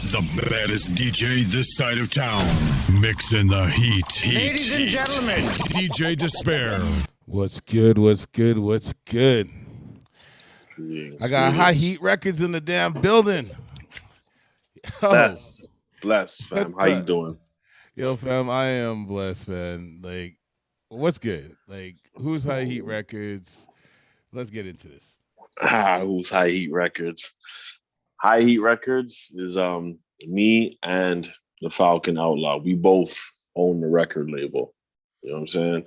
The baddest DJ this side of town. Mixing the heat. Ladies and gentlemen, DJ Disspare. What's good? What's good? What's good? I got HighHeat Records in the damn building. Bless, fam. How you doing? Yo, fam, I am blessed, man. Like, what's good? Like, who's HighHeat Records? Let's get into this. Who's HighHeat Records? HighHeat Records is me and the Falcon Outlaw. We both own the record label. You know what I'm saying?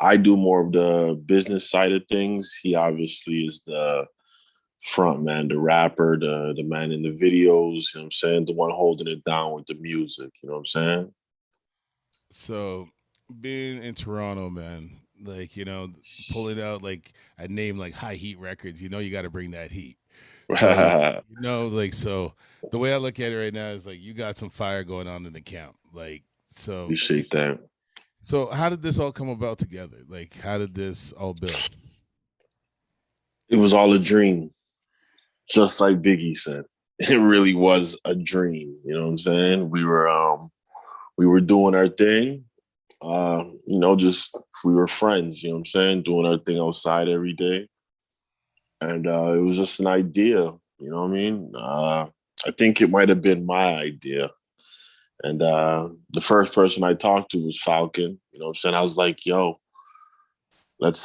I do more of the business side of things. He obviously is the front man, the rapper, the man in the videos, you know what I'm saying? The one holding it down with the music, you know what I'm saying? So, being in Toronto, man, like, you know, pulling out like a name like HighHeat Records, you know, you got to bring that heat. So, you know, like, so the way I look at it right now is like you got some fire going on in the camp. Like, so appreciate that. So how did this all come about together? Like, how did this all build? It was all a dream. Just like Biggie said. It really was a dream. You know what I'm saying? We were doing our thing. You know, just we were friends, you know what I'm saying? Doing our thing outside every day. And it was just an idea, you know what I mean? I think it might have been my idea. And the first person I talked to was Falcon. You know what I'm saying? I was like, yo, let's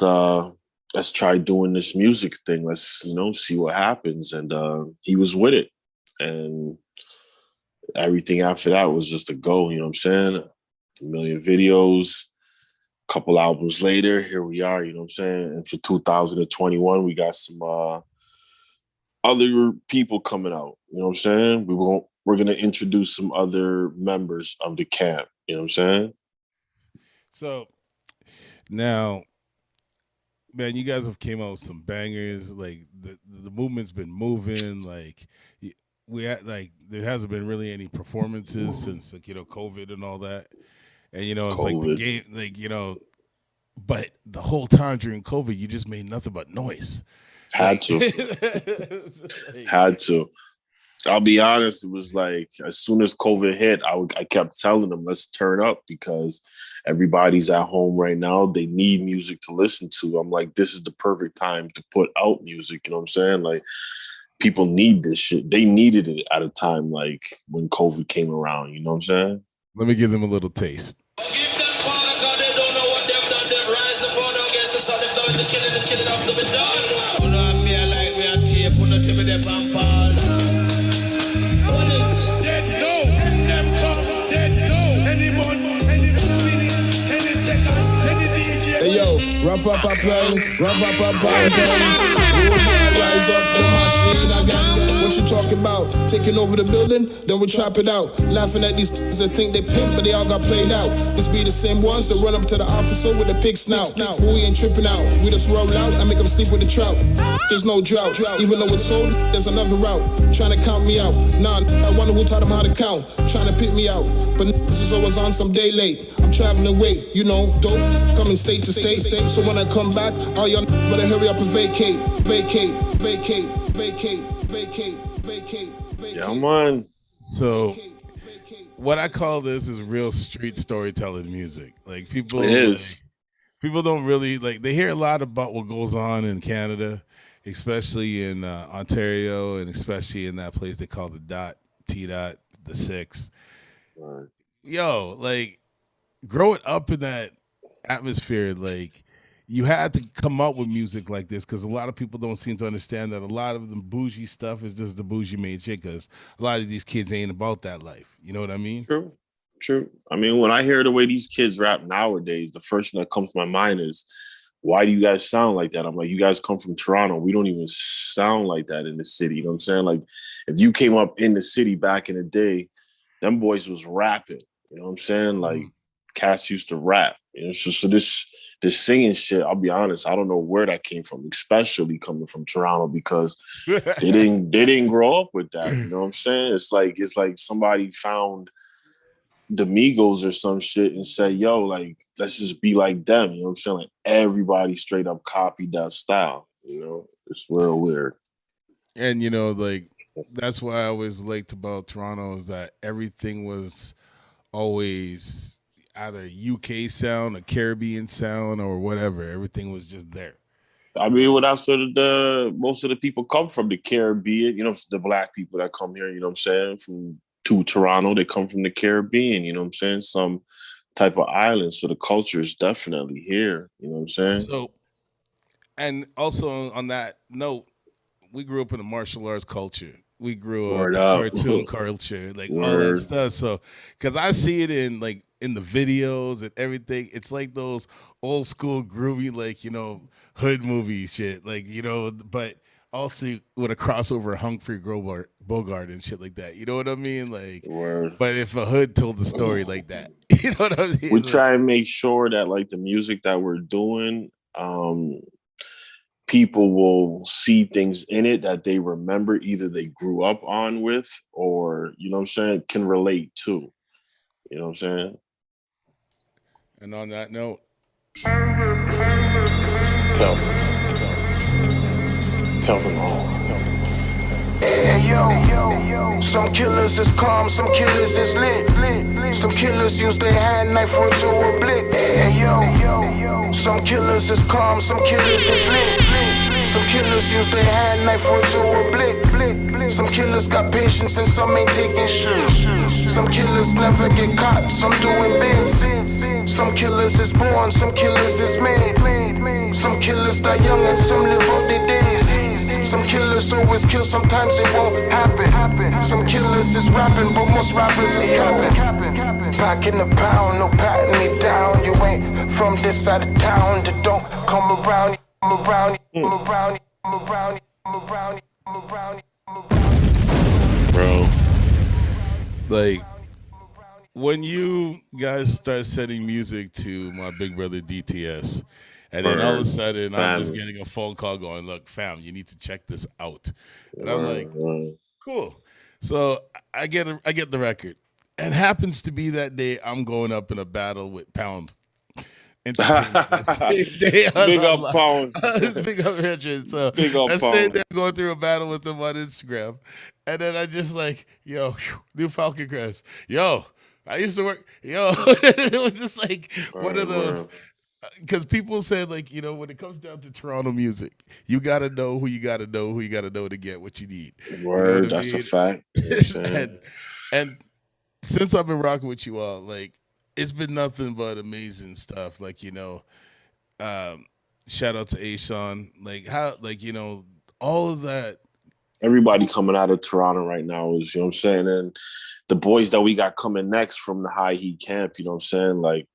try doing this music thing. Let's, you know, see what happens. And he was with it. And everything after that was just a go, you know what I'm saying? A million videos. Couple albums later, here we are, you know what I'm saying? And for 2021, we got some other people coming out, you know what I'm saying? We're going to introduce some other members of the camp, you know what I'm saying? So now, man, you guys have came out with some bangers. Like the movement's been moving. Like there hasn't been really any performances since, like, you know, COVID and all that. And, you know, it's COVID. like the game, like, you know, but the whole time during COVID, you just made nothing but noise. Had to. Had to. I'll be honest, it was like as soon as COVID hit, I kept telling them, let's turn up because everybody's at home right now. They need music to listen to. I'm like, this is the perfect time to put out music. You know what I'm saying? Like, people need this shit. They needed it at a time like when COVID came around. You know what I'm saying? Let me give them a little taste. Hey yo, rise up the machine again. What you talking about? Taking over the building? Then we trap it out. Laughing at these that think they pimp, but they all got played out. This be the same ones that run up to the officer with a pig snout. We ain't tripping out. We just roll out and make them sleep with the trout. There's no drought. Even though it's sold, there's another route. Trying to count me out. Nah, I wonder who taught them how to count. Trying to pick me out. But this is always on some day late. I'm traveling weight, you know, dope. Coming state to state. So when I come back, all y'all better hurry up and vacate. Yeah, man. So what I call this is real street storytelling music. Like, people, it is. People don't really, like, they hear a lot about what goes on in Canada, especially in Ontario, and especially in that place they call the T-Dot, the 6. Right. Yo, like, growing up in that atmosphere, like, you had to come up with music like this because a lot of people don't seem to understand that a lot of the bougie stuff is just the bougie made shit because a lot of these kids ain't about that life. You know what I mean? True. I mean, when I hear the way these kids rap nowadays, the first thing that comes to my mind is, why do you guys sound like that? I'm like, you guys come from Toronto. We don't even sound like that in the city. You know what I'm saying? Like, if you came up in the city back in the day, them boys was rapping. You know what I'm saying? Like, cats used to rap. You know, so this singing shit, I'll be honest, I don't know where that came from, especially coming from Toronto, because they didn't grow up with that. You know what I'm saying? It's like somebody found the Migos or some shit and say, yo, like, let's just be like them. You know what I'm saying? Like, everybody straight up copied that style. You know, it's real weird. And like that's what I always liked about Toronto is that everything was always either UK sound, a Caribbean sound, or whatever. Everything was just there. I mean, well, that's where most of the people come from, the Caribbean. The black people that come here. You know what I'm saying? To Toronto, they come from the Caribbean. You know what I'm saying? Some type of island. So the culture is definitely here. You know what I'm saying? So, and also on that note, we grew up in a martial arts culture. We grew up in cartoon culture, like all that stuff. So, because I see it in the videos and everything, it's like those old school groovy, hood movie shit, but also with a crossover of Humphrey Bogart and shit like that. You know what I mean? But if a hood told the story like that, you know what I mean? We try and make sure that the music that we're doing, people will see things in it that they remember, either they grew up on with or, you know what I'm saying, can relate to. You know what I'm saying? And on that note, tell them all. Hey yo, some killers is calm, some killers is lit. Some killers use their hand knife for to a blick. Hey yo, some killers is calm, some killers is lit. Some killers use their hand knife for to a blick. Some killers got patience and some ain't taking shit. Some killers never get caught, some doing bins. Some killers is born, some killers is made. Some killers die young and some live out their days. Some killers always kill, sometimes it won't happen. Some killers is rapping, but most rappers is capping. Back in the pound, no patting me down. You ain't from this side of town, that don't come around. I'm around. Bro. When you guys start sending music to my big brother DTS, and then all of a sudden I'm just getting a phone call going, look, fam, you need to check this out. And I'm like, cool. So I get the record. And happens to be that day I'm going up in a battle with Pound. Big up Pound. Big up Richard. So big up let's Pound. say they're going through a battle with him on Instagram. And then I just new Falcon Crest. I used to work. It was just one of those. Because people said, when it comes down to Toronto music, you got to know who you got to know to get what you need. Word, that's a fact. and since I've been rocking with you all, it's been nothing but amazing stuff. Shout out to Ashawn. All of that. Everybody coming out of Toronto right now is, you know what I'm saying? And the boys that we got coming next from the High Heat camp, you know what I'm saying?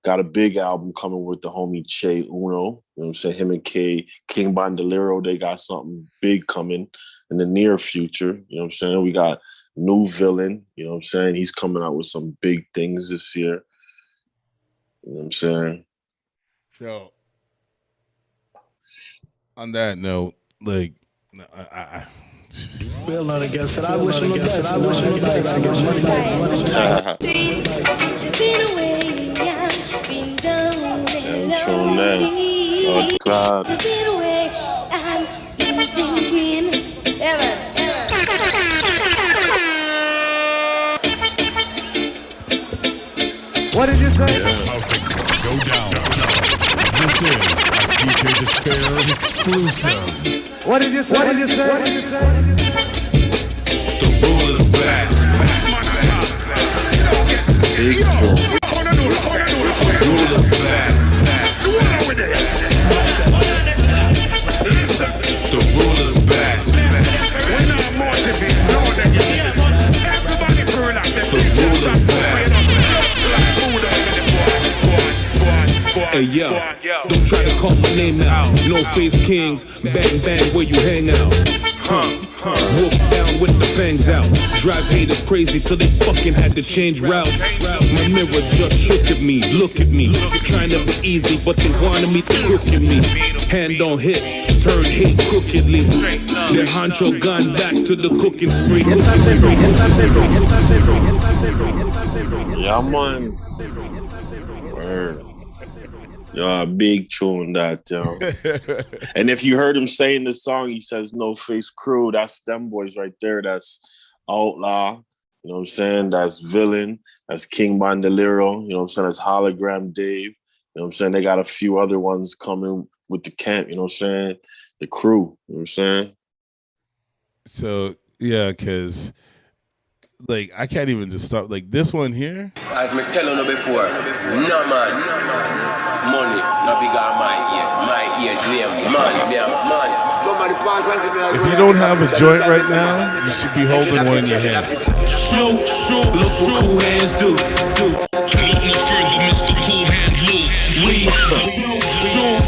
Got a big album coming with the homie Che Uno. You know what I'm saying? Him and King Bandolero, they got something big coming in the near future. You know what I'm saying? We got New Villain. You know what I'm saying? He's coming out with some big things this year. You know what I'm saying? So, on that note, I Bill on against it. I wish him the best. I wish him the best. What did you say? Go down. This is a DJ Disspare exclusive. What did you say? What did you say? What did you say? The rule is back. The rule is back. The rule is back. The rule is back. Hey yo, don't try to call my name out. No face kings, bang bang where you hang out. Wolf down with the fangs out. Drive haters crazy till they fucking had to change routes. My mirror just shook at me, look at me. Trying to be easy, but they wanted me to crook at me. Hand on hip, turn hate crookedly. Their honcho gone back to the cooking spree. Yeah, man. Word. Big tune that, yo. And if you heard him saying this song, he says No Face Crew. That's them boys right there. That's Outlaw. You know what I'm saying? That's Villain. That's King Bandolero. You know what I'm saying? That's Hologram Dave. You know what I'm saying? They got a few other ones coming with the camp. You know what I'm saying? The crew. You know what I'm saying? So, yeah, because, like, I can't even just stop. Like, this one here. As me tell you before, no man. Money, no bigger my ears, name, money. Somebody pass us in. If you don't have a joint right now, you should be holding one in your hand. Shoot, look what cool hands do. Look no further, Mr. Cool Hand Lou. We shoot.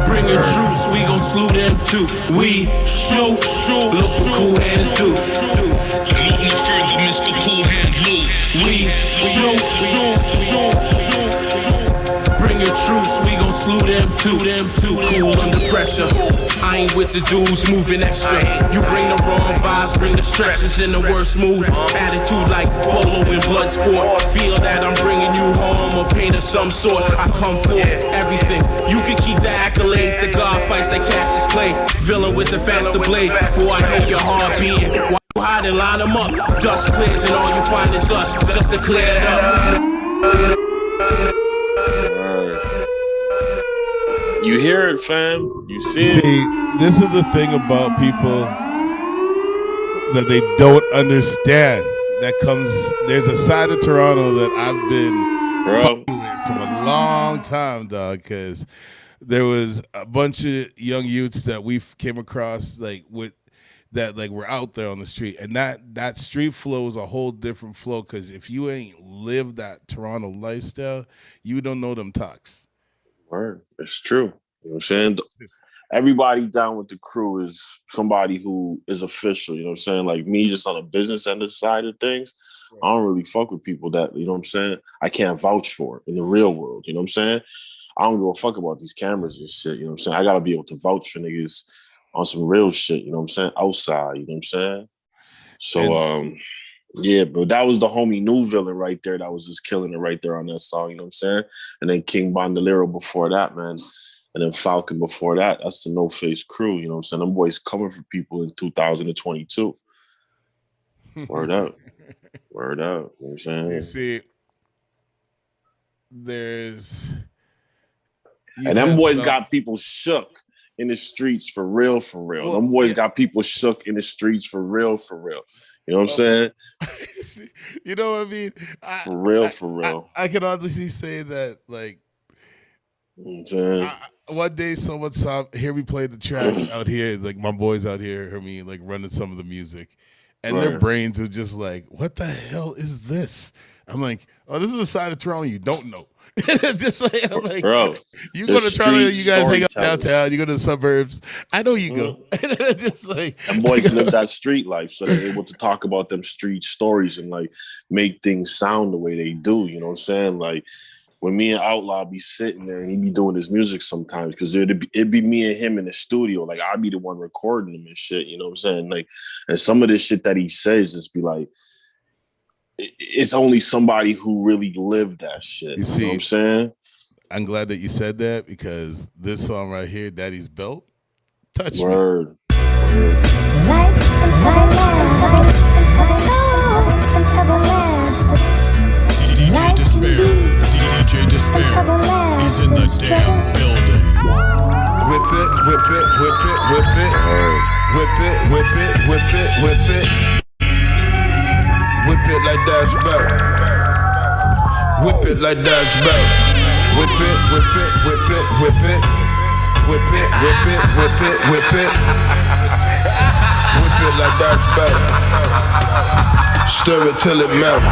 Bringing troops, we gon' slew them too. We shoot, look what cool hands do. Look no further, Mr. Cool Hand Lou. We shoot. Bringing troops, we gon' slew them too. Cool under pressure. I ain't with the dudes moving extra. You bring the wrong vibes, bring the stretches in the worst mood. Attitude like Bolo in Bloodsport. Feel that I'm bringing you home or pain of some sort. I come for everything. You can keep the accolades, the God fights like Cassius Clay. Villain with the faster blade. Boy, I hear your heart beating. Why you hiding? Line them up. Dust clears and all you find is us. Just to clear it up. You hear it, fam. You see it. See, this is the thing about people that they don't understand. There's a side of Toronto that I've been fucking with from a long time, dog, because there was a bunch of young youths that we came across were out there on the street, and that street flow is a whole different flow, because if you ain't lived that Toronto lifestyle, you don't know them talks. Word. It's true. You know what I'm saying? Everybody down with the crew is somebody who is official. You know what I'm saying? Like me, just on the business end of the side of things, I don't really fuck with people that, you know what I'm saying, I can't vouch for in the real world. You know what I'm saying? I don't give a fuck about these cameras and shit. You know what I'm saying? I got to be able to vouch for niggas on some real shit. You know what I'm saying? Outside. You know what I'm saying? So, yeah, but that was the homie New Villain right there that was just killing it right there on that song, you know what I'm saying? And then King Bandolero before that, man. And then Falcon before that. That's the No Face Crew, you know what I'm saying? Them boys coming for people in 2022. Word up. Word up. You know what I'm saying? You see, and them boys got people shook in the streets for real, for real. Well, them boys got people shook in the streets for real, for real. You know what I'm saying? You know what I mean? For real. I can honestly say that, like, you know one day someone saw, here we played the track out here, like my boys out here heard me like running some of the music, and their brains are just like, what the hell is this? I'm like, oh, this is a side of Toronto you don't know. Just like, I'm like, bro, you go to Toronto, you guys hang out downtown, you go to the suburbs. I know you go. Just like, and boys live that street life, so they're able to talk about them street stories and like make things sound the way they do. You know what I'm saying? Like when me and Outlaw be sitting there and he be doing his music sometimes, because it'd be me and him in the studio. Like I'd be the one recording him and shit. You know what I'm saying? Like, and some of this shit that he says just be like, it's only somebody who really lived that shit. You see, know what I'm saying? I'm glad that you said that, because this song right here, Daddy's Belt, touch Word. me. DJ Disspare is in the damn building. Whip it, whip it, whip it, whip it. Whip it, whip it, whip it, whip it. Whip it like that's back. Whip it like that's back. Whip it, whip it, whip it, whip it. Whip it, whip it, whip it, whip it. Whip it like that's back. Stir it till it melt.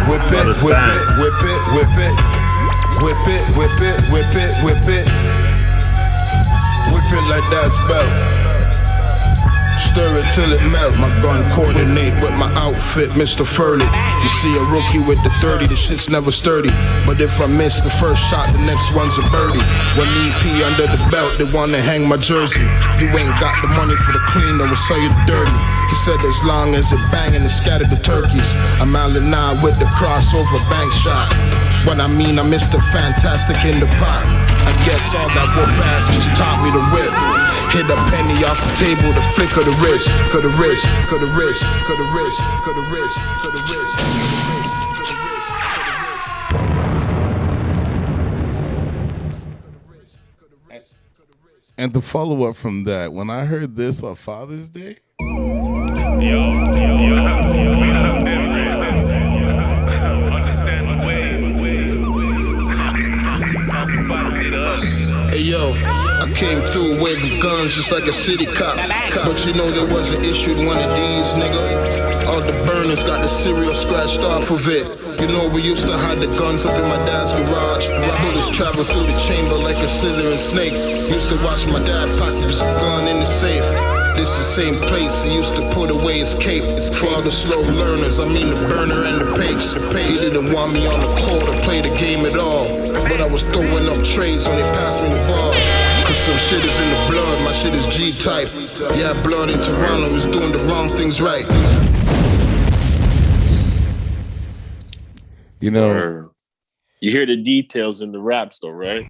Whip it, whip it, whip it, whip it. Whip it, whip it, whip it, whip it. Whip it like that's back. Stir it till it melt. My gun coordinate with my outfit, Mr. Furley. You see a rookie with the 30, the shit's never sturdy. But if I miss the first shot, the next one's a birdie. When EP under the belt, they wanna hang my jersey. You ain't got the money for the clean, then we'll sell you the dirty. He said as long as it bangin' and scatter the turkeys. I'm out and nine with the crossover bank shot. When I mean I Mr. Fantastic in the pot. I guess all that whoop ass just taught me to whip. Hit a penny off the table, the flick of the wrist. Could the wrist, could the wrist, could the wrist, could the wrist, could the wrist. And to follow up from that, when I heard this on Father's Day, Hey yo, I came through waving guns just like a city cop. But you know there wasn't issued one of these, nigga. All the burners got the cereal scratched off of it. You know we used to hide the guns up in my dad's garage. Bullets travel through the chamber like a slithering snake. Used to watch my dad pocket his gun in the safe. This the same place he used to put away his cape. It's for all the slow learners, I mean the burner and the papes. He didn't want me on the court or play the game at all. But I was throwing up trays when they passed me the ball. Cause some shit is in the blood, my shit is G-type. Yeah, blood in Toronto is doing the wrong things right. you know, you hear the details in the raps though, right?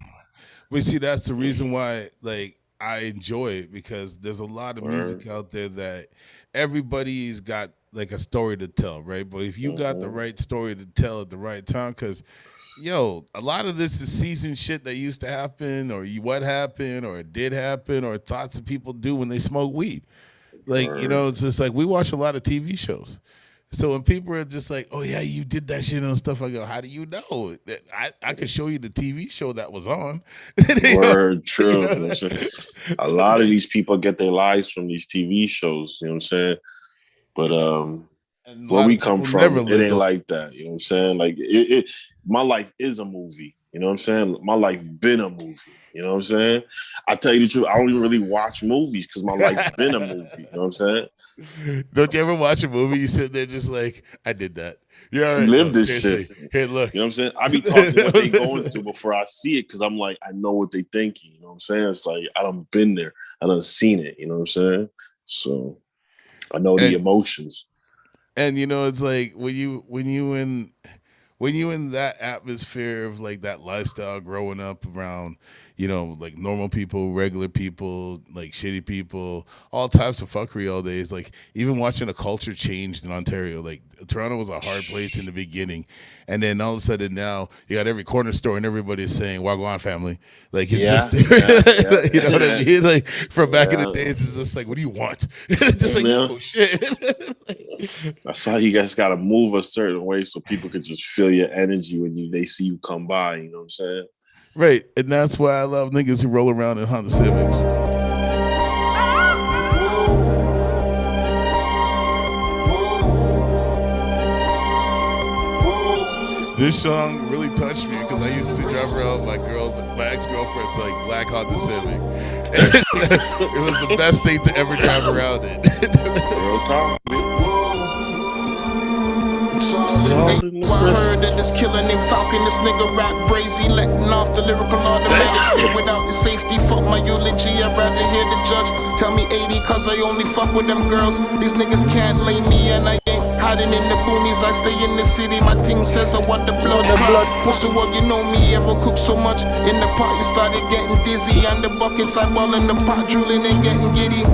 we see that's the reason why, like, I enjoy it, because there's a lot of music out there that everybody's got like a story to tell, right? But if you got the right story to tell at the right time, because yo, a lot of this is seasoned shit that used to happen, or what happened, or it did happen, or thoughts that people do when they smoke weed. Like, you know, it's just like we watch a lot of TV shows. So when people are just like, oh, yeah, you did that shit and stuff, I go, how do you know? I could show you the TV show that was on. Word, true. You know? A lot of these people get their lives from these TV shows, you know what I'm saying? But where we come from, it ain't like that, you know what I'm saying? Like, my life is a movie, you know what I'm saying? My life been a movie, you know what I'm saying? I tell you the truth, I don't even really watch movies because my life been a movie, you know what I'm saying? Don't you ever watch a movie, you sit there just like, I did that. Yeah, right, live this shit. Hey, look. You know what I'm saying? I be talking what they going through before I see it, because I'm like, I know what they thinking. You know what I'm saying? It's like, I done been there. I done seen it. You know what I'm saying? So I know the emotions. And you know, it's like when you in that atmosphere of like that lifestyle, growing up around, you know, like normal people, regular people, like shitty people, all types of fuckery all day. It's like even watching a culture change in Ontario. Like Toronto was a hard place in the beginning, and then all of a sudden now you got every corner store and everybody's saying "Wagwan family." Like it's just you know what I mean? Like from back in the days, it's just like, what do you want? It's just like, oh shit. That's why you guys got to move a certain way so people could just feel your energy when they see you come by. You know what I'm saying? Right, and that's why I love niggas who roll around in Honda Civics. This song really touched me because I used to drive around my ex-girlfriend's like black Honda Civic. And it was the best thing to ever drive around in. Real talk, I heard that this killer named Falcon, this nigga rap brazy, letting off the lyrical automatics. Without the safety, fuck my eulogy. I'd rather hear the judge tell me 80, cause I only fuck with them girls. These niggas can't lay me, and I ain't hiding in the boonies. I stay in the city, my team says I want the blood clot. Most of what you know me, ever cook so much in the pot, you started getting dizzy. And the buckets I boil in the pot, drooling and getting giddy.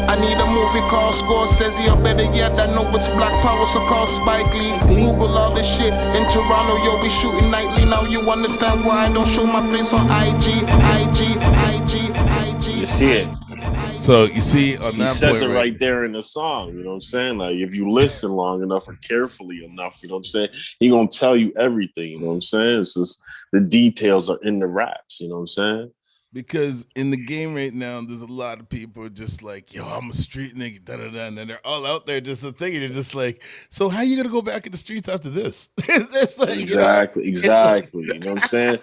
I need a movie called Scorsese, or better yet, I know it's Black Power, so call Spike Lee. Google all this shit in Toronto, yo, we shooting nightly. Now you understand why I don't show my face on IG. You see it. So you see, on that he says point, it right there in the song. You know what I'm saying? Like if you listen long enough or carefully enough, you know what I'm saying? He gonna tell you everything. You know what I'm saying? It's just the details are in the raps. You know what I'm saying? Because in the game right now, there's a lot of people just like, yo, I'm a street nigga, da-da-da, and then they're all out there just thinking, you're just like, so how you going to go back in the streets after this? It's like, exactly. You know what I'm saying?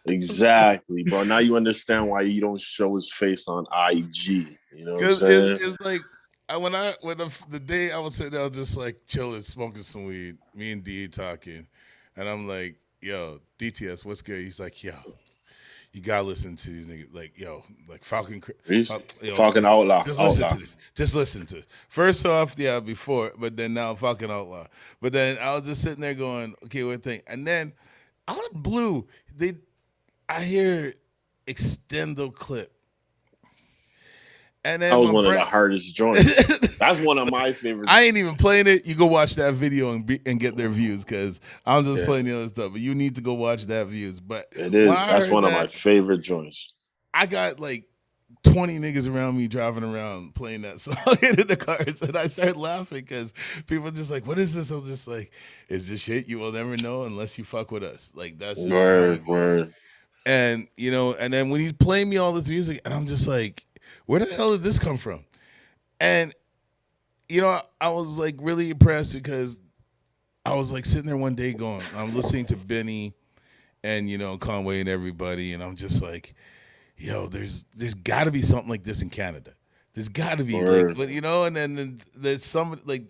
Exactly. But now you understand why you don't show his face on IG. You You know what I'm Because saying? it's like when the day I was sitting there, just like chilling, smoking some weed, me and D talking, and I'm like, "Yo, DTS, what's good?" He's like, "Yo, you gotta listen to these niggas, like, yo, like Peace. yo, Fucking outlaw. just listen Outlaw. to this, just listen to it." First off, yeah, before, but then now fucking outlaw, but then I was just sitting there going, "Okay, what thing?" And then out of blue, I hear extendo clip. And That then was my one of the brain, hardest joints. That's one of my favorite. I ain't even playing it. You go watch that video and get their views because I'm just Yeah, playing the other stuff. But you need to go watch that views. But it when is. I That's heard one of my that, favorite joints. I got like 20 niggas around me driving around playing that song in the cars, and I started laughing because people are just like, "What is this?" I was just like, "It's just shit you will never know unless you fuck with us." Like that's just how Word, it goes. word. And and then when he's playing me all this music, and I'm just like, "Where the hell did this come from?" And I was like really impressed because I was like sitting there one day going, I'm listening to Benny and Conway and everybody, and I'm just like, yo, there's got to be something like this in Canada. There's got to be like, Word. and then there's some like,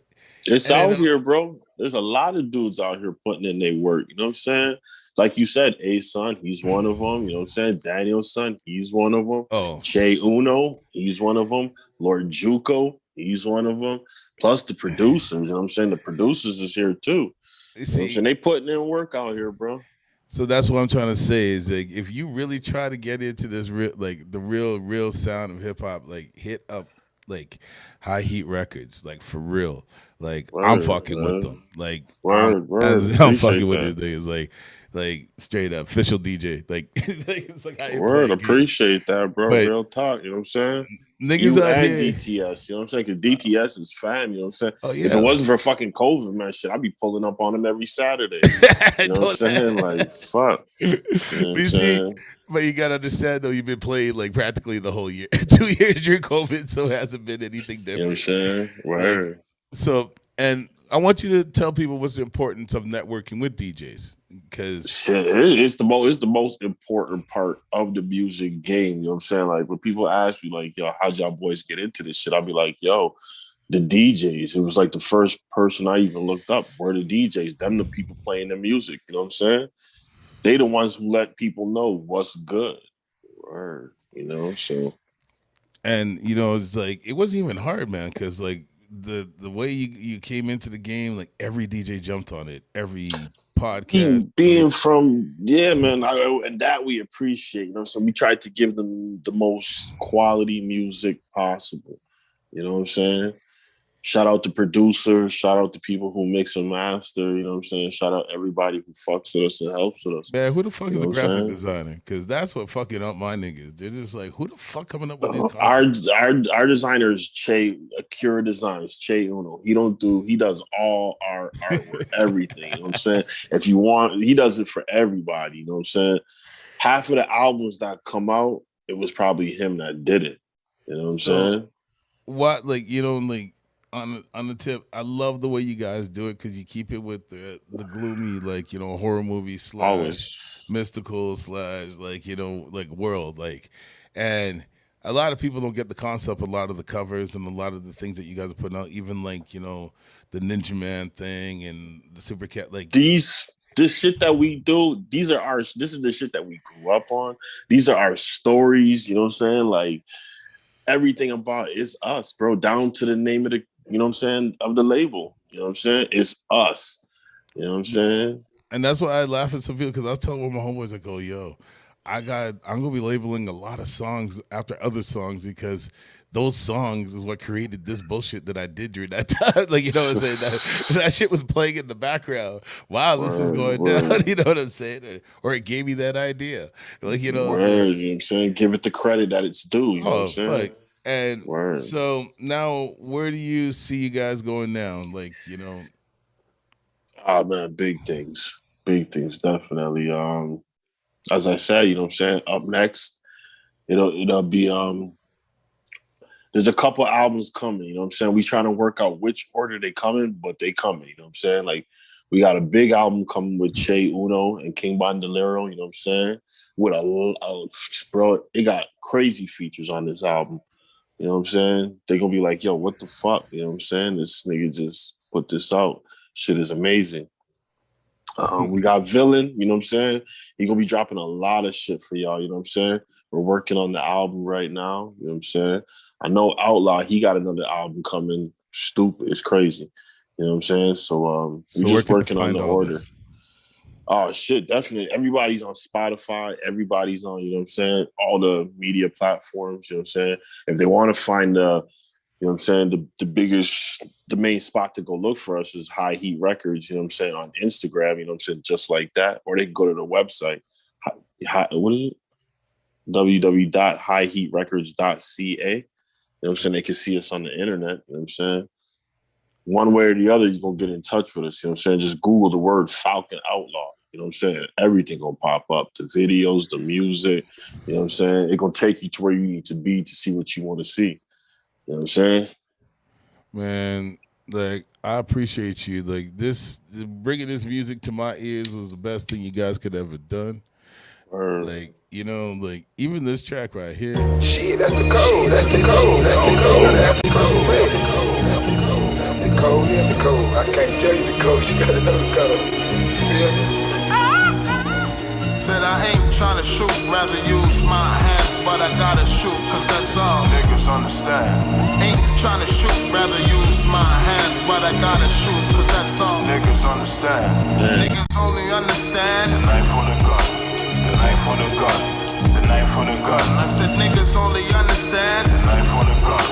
It's and then out here, bro. There's a lot of dudes out here putting in their work. You know what I'm saying? Like you said, A-Son, he's one of them. You know what I'm saying? Daniel's son, he's one of them. oh, Che Uno, he's one of them. Lord Juco, he's one of them. Plus the producers, you know what I'm saying? The producers is here too. You know what I'm see, saying? They putting in work out here, bro. so that's what I'm trying to say is like if you really try to get into this real like the real sound of hip hop, like hit up like High Heat Records, like for real. Like I'm Word, fucking with man. them. Like Word, word. I'm fucking Appreciate with these that. niggas. Like straight up official DJ. Like, it's like how you play Word, a game. appreciate that, bro. But Real talk, you know what I'm saying? niggas You out and here, DTS, you know what I'm saying? Because DTS is fam, you know what I'm saying? oh If it yeah. wasn't for fucking COVID, man, shit, I'd be pulling up on him every Saturday. I You know what I'm know saying? that. Like, fuck. You know what But I'm you see, saying? but you gotta understand though, you've been playing like practically the whole year, 2 years during COVID, so it hasn't been anything You know what I'm different. saying? Like, Word. so, and I want you to tell people what's the importance of networking with DJs because Shit, it's the most important part of the music game. You know what I'm saying? Like when people ask me, like, yo, how'd y'all boys get into this shit? I'll be like, yo, the DJs. It was like the first person I even looked up were the DJs. Them the people playing the music. You know what I'm saying? They the ones who let people know what's good. Word. You know, so and it's like it wasn't even hard, man, because like the way you came into the game, like every DJ jumped on it, every podcast. being from yeah, man, and that we appreciate. You know, so we tried to give them the most quality music possible. You know what I'm saying? Shout out to producers, shout out to people who mix and master, you know what I'm saying? Shout out everybody who fucks with us and helps with us. Man, who the fuck You is know a what I'm graphic saying? designer? Because that's what fucking up my niggas. They're just like, who the fuck coming up with these Our, concepts? our designer is Che Akira Designs, Che Uno. He does all our artwork, everything. You know what I'm saying? If you want, he does it for everybody. You know what I'm saying? Half of the albums that come out, it was probably him that did it. You know what I'm So saying? what, like like on the tip, I love the way you guys do it because you keep it with the gloomy like horror movie slash Always. mystical slash like like world like, and a lot of people don't get the concept. A lot of the covers and a lot of the things that you guys are putting out, even like the Ninja Man thing and the Super Cat like. This shit that we do, this is the shit that we grew up on. These are our stories, you know what I'm saying? Like everything about it is us, bro, down to the name of the, you know what I'm saying, of the label. You know what I'm saying? It's us. You know what I'm saying? And that's why I laugh at some people because I was telling one of my homeboys, I go, yo, I'm gonna be labeling a lot of songs after other songs because those songs is what created this bullshit that I did during that time. Like, you know what I'm saying? That shit was playing in the background. Wow, this is Word, going down. word, You know what I'm saying? Or it gave me that idea. Like, word. just You know what I'm saying? Give it the credit that it's due. You know what I'm oh saying? fuck. And Word. so now, where do you see you guys going now? Like, Ah man, big things, definitely. As I said, you know what I'm saying. Up next, it'll be there's a couple albums coming, you know what I'm saying? We trying to work out which order they coming, but they coming, you know what I'm saying? Like we got a big album coming with Che Uno and King Bandolero, you know what I'm saying? With bro, it got crazy features on this album. You know what I'm saying? They're gonna be like, yo, what the fuck? You know what I'm saying? This nigga just put this out. Shit is amazing. We got Villain, you know what I'm saying? He gonna be dropping a lot of shit for y'all, you know what I'm saying? We're working on the album right now, you know what I'm saying? I know Outlaw, he got another album coming. Stupid, it's crazy. You know what I'm saying? So So we're where just can I working on find the all order. this? Oh shit, definitely. Everybody's on Spotify, everybody's on, you know what I'm saying? All the media platforms, you know what I'm saying? If they want to find you know what I'm saying? The main spot to go look for us is HighHeat Records, you know what I'm saying, on Instagram, you know what I'm saying, just like that. Or they can go to the website. What is it? www.highheatrecords.ca. You know what I'm saying? They can see us on the internet, you know what I'm saying? One way or the other, you're going to get in touch with us, you know what I'm saying? Just Google the word Falcon Outlaw, you know what I'm saying? Everything going to pop up, the videos, the music, you know what I'm saying? It's going to take you to where you need to be to see what you want to see. You know what I'm saying? Man, like I appreciate you. Like this, bringing this music to my ears was the best thing you guys could ever done. Like like even this track right here. Shit, that's the code. That's the code. That's the code. That's the code. That's the code. That's the code. That's the code. That's the code. I can't tell you the code. You gotta know the code. You feel me? Said I ain't tryna shoot, rather use my hands, but I gotta shoot, cause that's all niggas understand. Ain't tryna shoot, rather use my hands, but I gotta shoot, cause that's all niggas understand. Niggas only understand the knife for the gun, the knife for the gun, the knife for the gun. I said niggas only understand the knife for the gun,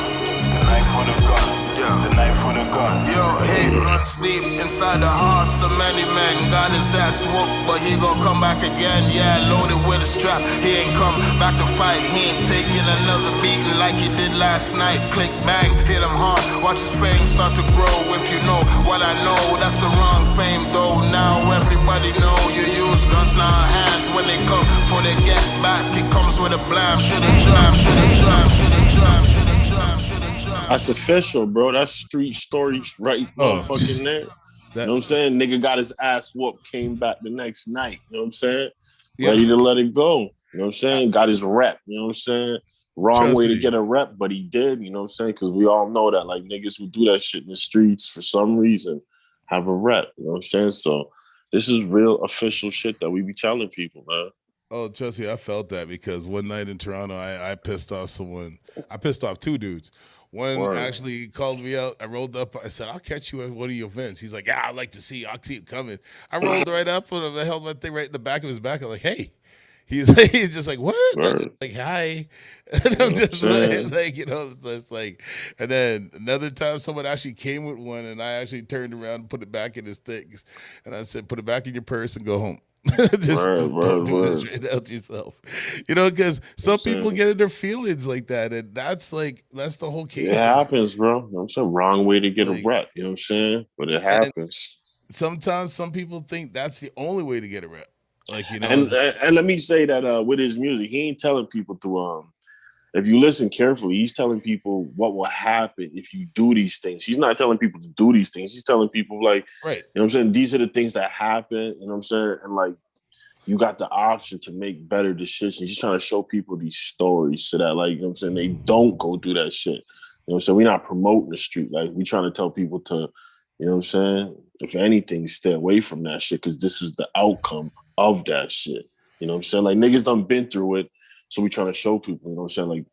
the knife for the gun. The knife for the gun. Yo, hate runs deep inside the hearts of many men. Got his ass whooped, but he gon' come back again. Yeah, loaded with a strap. He ain't come back to fight. He ain't taking another beating like he did last night. Click, bang, hit him hard. Watch his fame start to grow. If you know what I know, that's the wrong fame though. Now everybody know you use guns in our hands. When they come for they get back, it comes with a blam. Shoulda jam, shoulda jam, shoulda jam, shoulda jam, shoulda jam. That's official, bro. That's street story right motherfucking there. You know what I'm saying? Nigga got his ass whooped, came back the next night. You know what I'm saying? Ready to let it go. You know what I'm saying? Got his rep. You know what I'm saying? Wrong way to get a rep, but he did. You know what I'm saying? Because we all know that like niggas who do that shit in the streets for some reason have a rep. You know what I'm saying? So this is real official shit that we be telling people, man. Oh, trust me, I felt that because one night in Toronto, I pissed off someone. I pissed off two dudes. One actually called me out. I rolled up. I said, "I'll catch you at one of your events." He's like, "Yeah, I'd like to see you. I'll see you coming." I rolled right up with him. I held my thing right in the back of his back. I'm like, "Hey." He's just like, "What?" Like, "Hi," and I'm just like, it's like. And then another time, someone actually came with one, and I actually turned around and put it back in his things, and I said, "Put it back in your purse and go home." just don't do this straight out yourself, because some people get in their feelings like that, and that's the whole case. It happens, bro. It's a wrong way to get a rep. You know what I'm saying? But it happens. Sometimes some people think that's the only way to get a rep. And let me say that with his music, he ain't telling people to if you listen carefully, he's telling people what will happen if you do these things. He's not telling people to do these things. He's telling people you know what I'm saying? These are the things that happen, you know what I'm saying? And like, you got the option to make better decisions. He's trying to show people these stories so that like, you know what I'm saying? They don't go do that shit. You know what I'm saying? We're not promoting the street. Like we trying to tell people to, you know what I'm saying? If anything, stay away from that shit because this is the outcome of that shit. You know what I'm saying? Like niggas done been through it. So we trying to show people, you know what I'm saying? Like,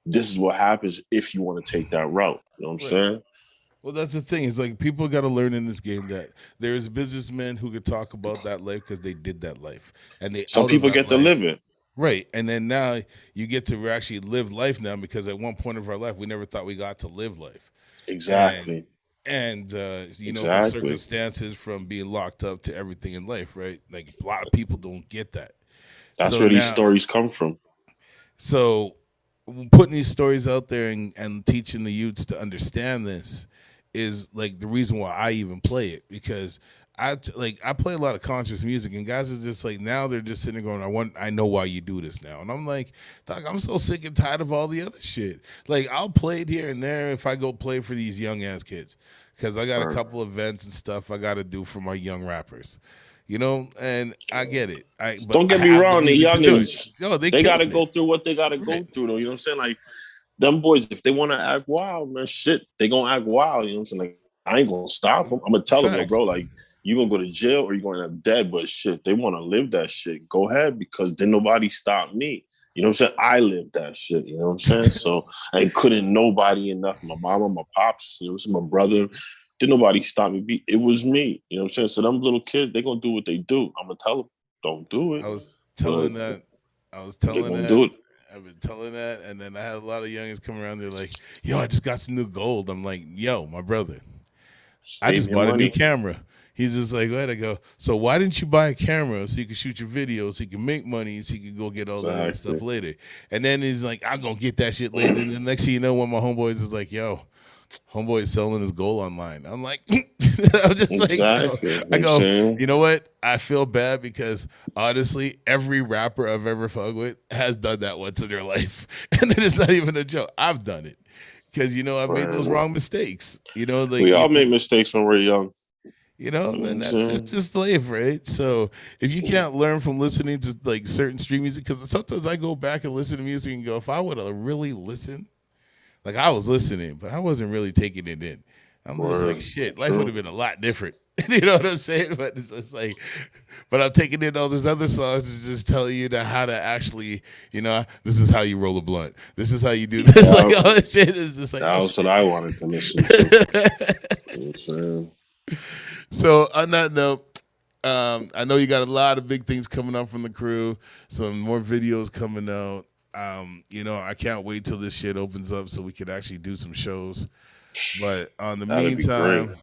this is what happens if you want to take that route. You know what I'm saying? Well, that's the thing. It's like people got to learn in this game that there's businessmen who could talk about that life because they did that life. And some people get to live it. Right. And then now you get to actually live life now because at one point of our life, we never thought we got to live life. Exactly. And from circumstances, from being locked up to everything in life, right? Like a lot of people don't get that. That's where these stories come from. So putting these stories out there and teaching the youths to understand this is like the reason why I even play it, because I play a lot of conscious music and guys are just like, now they're just sitting there going, I know why you do this now. And I'm like, Doc, I'm so sick and tired of all the other shit. Like I'll play it here and there if I go play for these young ass kids because I got a couple events and stuff I got to do for my young rappers. And I get it. Don't get me wrong, the youngins, they got to go through what they got to go through, though. You know what I'm saying? Like, them boys, if they want to act wild, man, shit, they gonna act wild. You know what I'm saying? Like, I ain't gonna stop them. I'm gonna tell them, yo, bro, like, you gonna go to jail or you gonna end up dead. But shit, they want to live that shit. Go ahead, because then nobody stop me. You know what I'm saying? I lived that shit. You know what I'm saying? So I couldn't nobody enough. My mama, my pops, you know, my brother. Didn't nobody stop me. It was me. You know what I'm saying? So them little kids, they gonna do what they do. I'm gonna tell them, don't do it. I was telling that. Do it. I've been telling that, and then I had a lot of youngins come around. They're like, "Yo, I just got some new gold." I'm like, "Yo, my brother, I just bought a new camera." He's just like, "Go ahead." I go, "So why didn't you buy a camera so you can shoot your videos, so you can make money, so you can go get all that other stuff later?" And then he's like, "I'm gonna get that shit later." And the next thing you know, one of my homeboys is like, "Yo, homeboy is selling his gold online." I'm like, I'm just like, I go, you know what? I feel bad because honestly, every rapper I've ever fucked with has done that once in their life, and then it's not even a joke. I've done it because I've made those wrong mistakes. Like we all make mistakes when we're young. And that's just life, right? So if you can't learn from listening to like certain street music, because sometimes I go back and listen to music and go, if I would have really listened, like I was listening, but I wasn't really taking it in. I'm just like, shit, life would have been a lot different. You know what I'm saying? But it's just like, but I'm taking in all those other songs to just tell you how to actually, this is how you roll a blunt. This is how you do this. Like all that shit is just like. That was what I wanted to listen to. You know what I'm saying? So on that note, I know you got a lot of big things coming up from the crew. Some more videos coming out. I can't wait till this shit opens up so we could actually do some shows. But on the meantime,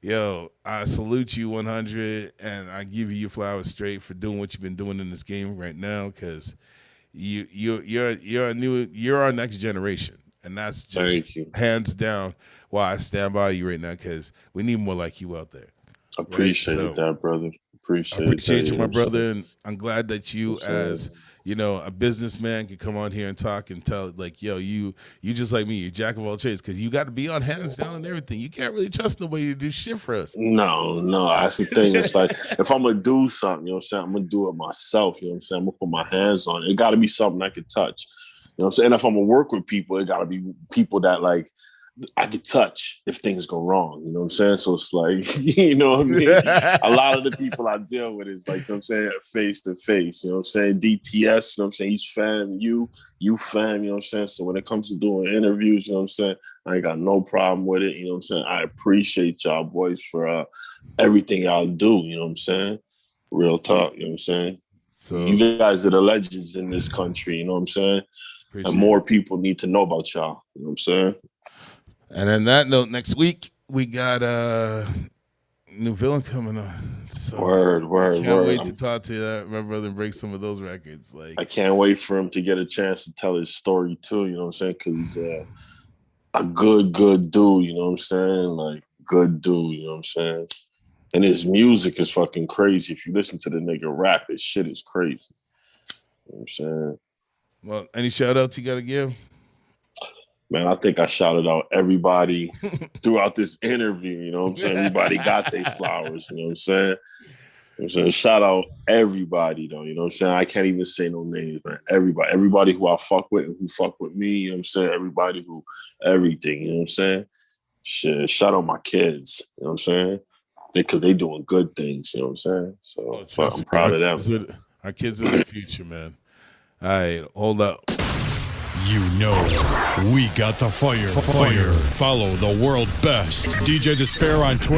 yo, I salute you 100, and I give you your flowers straight for doing what you've been doing in this game right now, because you're our next generation, and that's just hands down why I stand by you right now, because we need more like you out there. Appreciate that, brother. Appreciate you, my brother, and I'm glad that you, as a businessman, can come on here and talk and tell, like, yo, you just like me, you're jack of all trades, because you got to be on hands down and everything. You can't really trust nobody to do shit for us. No, that's the thing. It's like, if I'm gonna do something, you know what I'm saying, I'm gonna do it myself. You know what I'm saying? I'm gonna put my hands on it. It got to be something I can touch. You know what I'm saying? And if I'm gonna work with people, it got to be people that like I could touch if things go wrong. You know what I'm saying? So it's like, you know what I mean? A lot of the people I deal with is like, you know what I'm saying, face to face. You know what I'm saying? DTS, you know what I'm saying? He's fam, you fam, you know what I'm saying? So when it comes to doing interviews, you know what I'm saying, I ain't got no problem with it. You know what I'm saying? I appreciate y'all boys for everything y'all do. You know what I'm saying? Real talk, you know what I'm saying? So you guys are the legends in this country, you know what I'm saying? And more people need to know about y'all, you know what I'm saying? And on that note, next week we got a new villain coming on. So word. Can't wait to talk to my brother and break some of those records. Like, I can't wait for him to get a chance to tell his story too. You know what I'm saying? Because he's a good dude. You know what I'm saying? Like, good dude. You know what I'm saying? And his music is fucking crazy. If you listen to the nigga rap, his shit is crazy. You know what I'm saying? Well, any shout outs you got to give? Man, I think I shouted out everybody throughout this interview. You know what I'm saying? Everybody got their flowers. You know what I'm saying? You know what I'm saying? Shout out everybody, though. You know what I'm saying? I can't even say no names, man. Everybody who I fuck with and who fuck with me. You know what I'm saying? Everything. You know what I'm saying? Shit, shout out my kids. You know what I'm saying? Because they doing good things. You know what I'm saying? So I'm proud of them. Our kids are the future, man. All right, hold up. You know, we got the fire. Follow the world best DJ Disspare on Twitter.